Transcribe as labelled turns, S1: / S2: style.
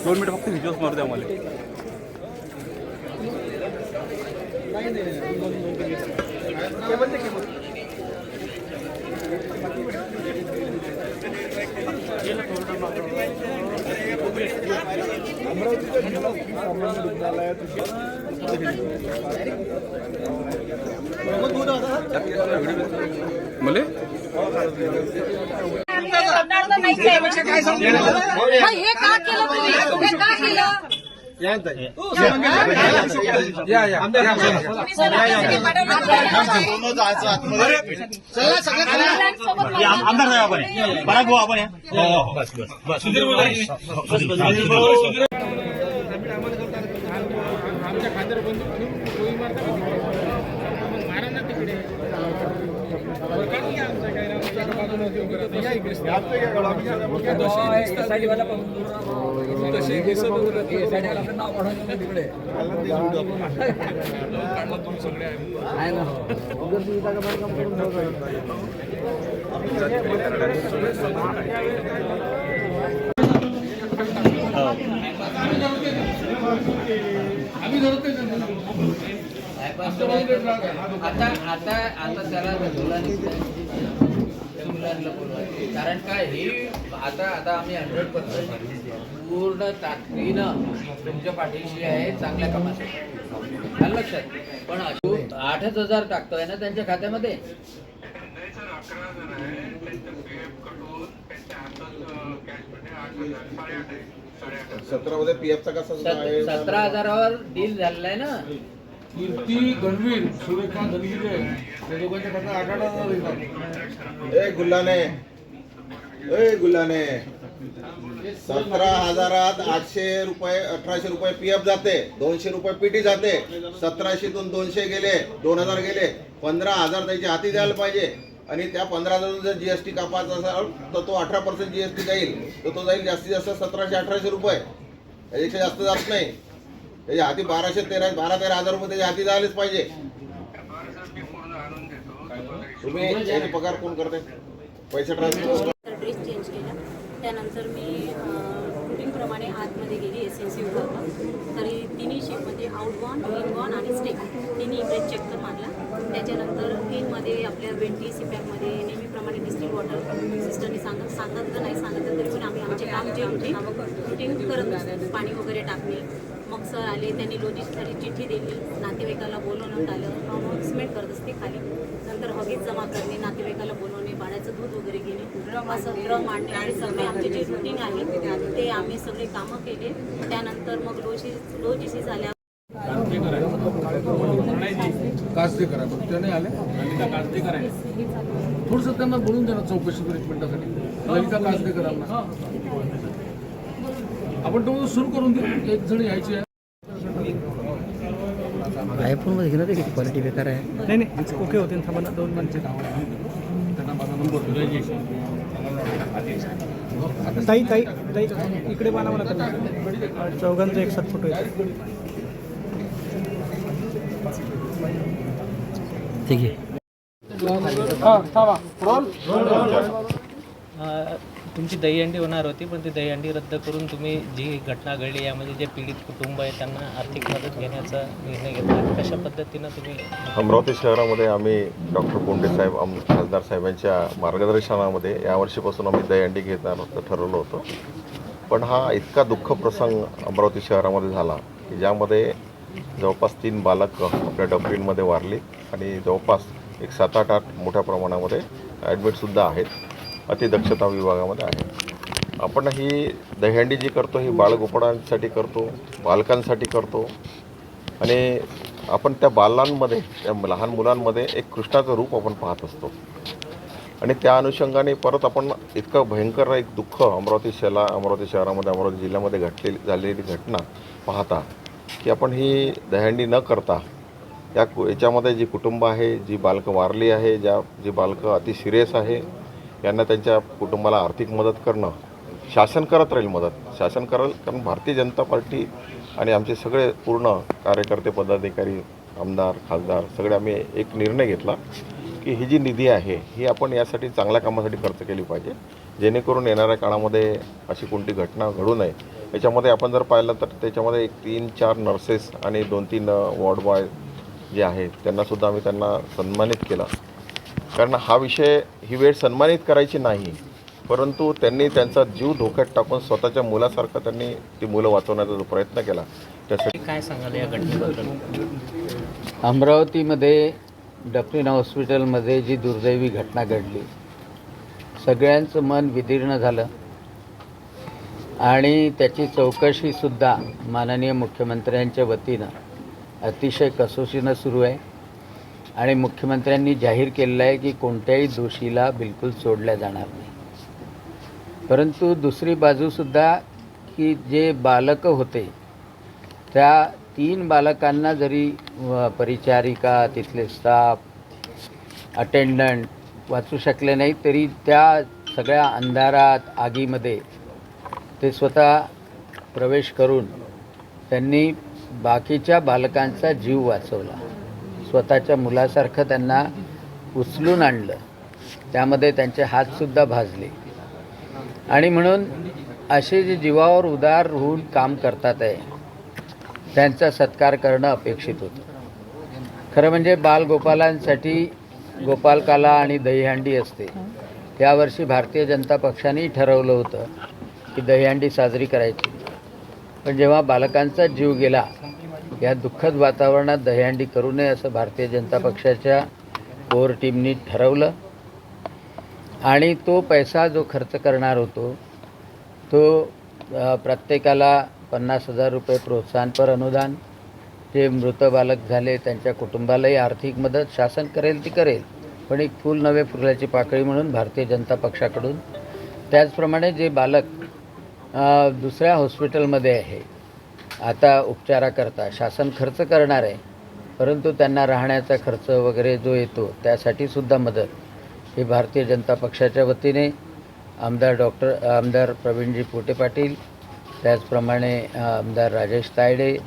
S1: दोन मिनट फक्त व्हिडिओज मारू द्या आम्हाला. मले
S2: हे का केलं तुम्ही? हे का केलं?
S3: आमदार साहेब आपण बराक भाऊ आपण बस बस बस आमच्या खात्यावर बंद मारा ना तिकडे आम्ही धरतोय
S4: आता आता आता त्याला कारण काय हे आता आता आम्ही 100% पूर्ण ताकदीनं तुमच्या पाठीशी आहे चांगल्या कामासाठी. लक्षात पण 8,000 टाकतोय ना त्यांच्या खात्यामध्ये.
S5: 17 मध्ये पीएफचा कसा
S4: 17,000वर डील झालेला आहे ना.
S3: कीर्ती गणवीर सुरेखा धनगिरे त्या दोघांच्या खात्यात 8,000 येतात.
S5: ए गुल्लाने 17,000 800 रुपये 1,800 रुपये पीएफ जाते, 200 रुपये पीटी जाते, 1700तून 200 गेले, 2,000 गेले, 15,000 त्याच्या हाती द्यायला पाहिजे. आणि त्या 15,000 जर जीएसटी कापायचा असेल तर तो 18% जीएसटी जाईल. तर तो जाईल जास्तीत जास्त 1,700-1,800 रुपये, त्याच्यापेक्षा जास्त जात नाही. त्याच्या हाती 12,000-13,000 रुपये त्याच्या हाती जायलाच पाहिजे. तुम्ही याचे पगार कोण करते? पैसे ट्रान्सफर.
S2: ड्रेस चेंज केला, त्यानंतर मी रुटीनप्रमाणे आतमध्ये गेली एसएनसी विभागात. तरी तिन्ही शिफ्टमध्ये आउटबॉर्न, इनबॉर्न आणि स्टेक तिन्ही ब्रेथ चेक तर मारला. त्याच्यानंतर इनमध्ये आपल्या वेंटी सीपॅकमध्ये नेहमीप्रमाणे डिस्टिल वॉटर सिस्टरने सांगत तर नाही सांगत तरी पण आम्ही आमचे काम जे होते रुटीन करत असतो. पाणी वगैरे टाकणे. मग सर आले, त्यांनी लोजिस्टरी चिठ्ठी दिली, नातेवाईकाला बोलवण्यात आलं, अनाउन्समेंट करत असते खाली. नंतर हगीज जमा करणे, नातेवाईकाला बोलवणे, बाळाचं दूध वगैरे घेणे, असं ड्रम आणणे आणि सगळे आमचे जे रुटीन आहे ते आम्ही सगळे कामं केले. त्यानंतर मग लोजिसी झाल्या.
S3: कास्ते करा त्याने आले कास्ते करायला थोडंसं त्यांना बोलून द्या ना चौकशी एक मिनिटासाठी. ललिता कास्ते करा आपण तो सुरू करून देऊ. एक जण यायची आहे
S6: आयफोनमध्ये घेणार आहे की क्वालिटी बेकार आहे.
S1: नाही नाही ओके होते थांबा ना 2 मिनिटं.
S3: त्यांना माझा नंबर
S1: ताई ताई ताई इकडे बाणा मला त्यांना चौघांचा एक साथ फोटो येतो.
S6: ठीक आहे.
S7: तुमची दहीहंडी होणार होती पण ती दहीहंडी रद्द करून तुम्ही जी घटना घडली यामध्ये जे पीडित कुटुंब आहे त्यांना आर्थिक मदत घेण्याचा निर्णय घेतला. कशा पद्धतीनं तुम्ही?
S8: अमरावती शहरामध्ये आम्ही डॉक्टर कोंडे साहेब खासदार साहेबांच्या मार्गदर्शनामध्ये यावर्षीपासून आम्ही दहीहंडी घेणार ठरवलं होतं. पण हा इतका दुःख प्रसंग अमरावती शहरामध्ये झाला की ज्यामध्ये जवळपास 3 बालक आपल्या डॉक्टरींमध्ये वारली आणि जवळपास एक 7-8 मोठ्या प्रमाणामध्ये ॲडमिटसुद्धा आहेत. अतिदक्षता विभागामध्ये आहे. आपण ही दहीहंडी जी करतो ही बाळगोपाळांसाठी करतो, बालकांसाठी करतो आणि आपण त्या बालांमध्ये त्या लहान मुलांमध्ये एक कृष्णाचं रूप आपण पाहत असतो. आणि त्या अनुषंगाने परत आपण इतकं भयंकर एक दुःख अमरावती शहरामध्ये अमरावती जिल्ह्यामध्ये झालेली घटना पाहता की आपण ही दहीहंडी न करता याच्यामध्ये जी कुटुंब आहे, जी बालकं वारली आहे, जी बालकं अति सिरियस आहे, यांना त्यांच्या कुटुंबाला आर्थिक मदत करणं शासन करत राहील. शासन करेल कारण भारतीय जनता पार्टी आणि आमचे सगळे पूर्ण कार्यकर्ते, पदाधिकारी, आमदार, खासदार सगळे आम्ही एक निर्णय घेतला की ही जी निधी आहे ही आपण यासाठी चांगल्या कामासाठी खर्च केली पाहिजे, जेणेकरून येणाऱ्या काळामध्ये अशी कोणती घटना घडू नये. याच्यामध्ये आपण जर पाहिलं तर त्याच्यामध्ये एक 3-4 नर्सेस आणि 2-3 वॉर्ड बॉय जे आहेत त्यांनासुद्धा आम्ही त्यांना सन्मानित केलं. कारण हा विषय ही वेळ सन्मानित करायची नाही, परंतु त्यांनी त्यांचा जीव धोक्यात टाकून स्वतःच्या मुलासारखं त्यांनी ती मुलं वाचवण्याचा जो प्रयत्न केला त्यासाठी
S7: काय सांगाल या घटनेबद्दल?
S4: अमरावतीमध्ये डफरीन हॉस्पिटलमध्ये जी दुर्दैवी घटना घडली, सगळ्यांचं मन विदीर्ण झालं आणि त्याची चौकशीसुद्धा माननीय मुख्यमंत्र्यांच्या वतीनं अतिशय कसोशीनं सुरू आहे आणि मुख्यमंत्र्यांनी जाहीर केलेलं आहे की कोणत्याही दोषीला बिलकुल सोडल्या जाणार नाही. परंतु दुसरी बाजूसुद्धा की जे बालकं होते त्या 3 बालकांना जरी परिचारिका, तिथले स्टाफ, अटेंडंट वाचू शकले नाही, तरी त्या सगळ्या अंधारात आगीमध्ये ते स्वतः प्रवेश करून त्यांनी बाकीच्या बालकांचा जीव वाचवला. स्वतःच्या मुलासारखं त्यांना उचलून आणलं, त्यामध्ये त्यांचे हातसुद्धा भाजले. आणि म्हणून असे जे जीवावर उदार होऊन काम करतात आहे त्यांचा सत्कार करणं अपेक्षित होतं. खरं म्हणजे बालगोपालांसाठी गोपालकाला आणि दहीहंडी असते. यावर्षी भारतीय जनता पक्षाने ठरवलं होतं की दहीहंडी साजरी करायची, पण जेव्हा बालकांचा जीव गेला या दुःखद वातावरणात दहीहंडी करू नये असं भारतीय जनता पक्षाच्या कोर टीमनी ठरवलं. आणि तो पैसा जो खर्च करणार होतो तो प्रत्येकाला 50,000 रुपये प्रोत्साहनपर अनुदान, जे मृत बालक झाले त्यांच्या कुटुंबालाही आर्थिक मदत शासन करेल ती करेल, पण एक फूल नवे फुलाची पाकळी म्हणून भारतीय जनता पक्षाकडून. त्याचप्रमाणे जे बालक दुसऱ्या हॉस्पिटलमध्ये आहे आता उपचाराकरता शासन खर्च करणार आहे, परंतु त्यांना राहण्याचा खर्च वगैरे जो येतो त्यासाठीसुद्धा मदत ही भारतीय जनता पक्षाच्या वतीने आमदार प्रवीणजी पोटे पाटील, त्याचप्रमाणे आमदार राजेश तायडे,